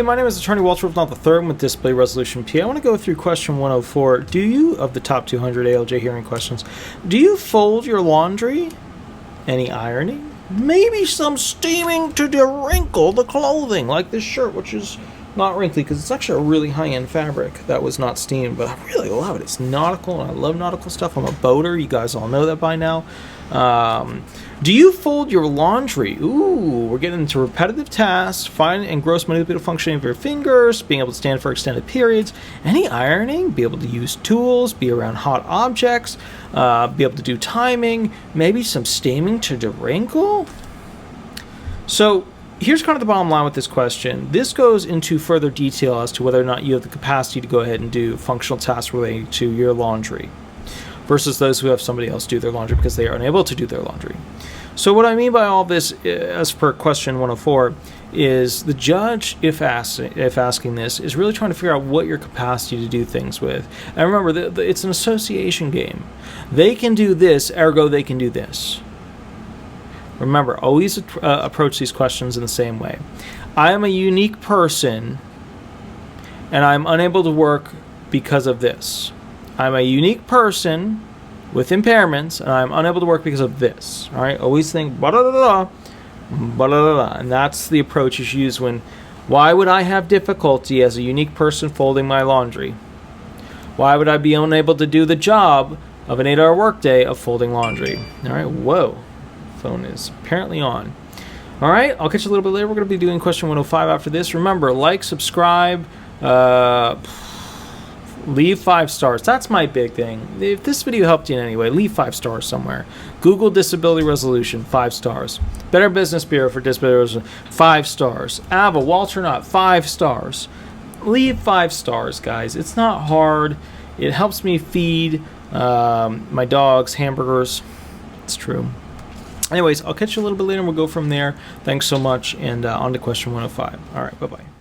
Hey, my name is Attorney Walter Wolf, not the third with Disability Resolution PA. I want to go through question 104. Do you, of the top 200 ALJ hearing questions, do you fold your laundry? Any ironing? Maybe some steaming to de-wrinkle the clothing, like this shirt, which is not wrinkly because it's actually a really high-end fabric that was not steamed, but I really love it. It's nautical, and I love nautical stuff. I'm a boater. You guys all know that by now. Do you fold your laundry? Ooh, we're getting into repetitive tasks, fine and gross manipulative functioning of your fingers, being able to stand for extended periods, any ironing, be able to use tools, be around hot objects, be able to do timing, maybe some steaming to de-wrinkle. So here's kind of the bottom line with this question. This goes into further detail as to whether or not you have the capacity to go ahead and do functional tasks relating to your laundry versus those who have somebody else do their laundry because they are unable to do their laundry. So what I mean by all this, as per question 104, is the judge, if asking this, is really trying to figure out what your capacity to do things with. And remember, it's an association game. They can do this, ergo they can do this. Remember, always approach these questions in the same way. I am a unique person, and I'm unable to work because of this. I'm a unique person with impairments, and I'm unable to work because of this. All right, always think ba-da-da-da, ba-da-da-da, and that's the approach you should use when. Why would I have difficulty as a unique person folding my laundry? Why would I be unable to do the job of an 8-hour workday of folding laundry? All right, whoa, phone is apparently on. All right, I'll catch you a little bit later. We're going to be doing question 105 after this. Remember, like, subscribe. Leave 5 stars. That's my big thing. If this video helped you in any way, leave 5 stars somewhere. Google Disability Resolution, 5 stars. Better Business Bureau for Disability Resolution, 5 stars. ABBA, Walter Knott, 5 stars. Leave 5 stars, guys. It's not hard. It helps me feed my dogs hamburgers. It's true. Anyways, I'll catch you a little bit later and we'll go from there. Thanks so much, and on to question 105. All right, bye-bye.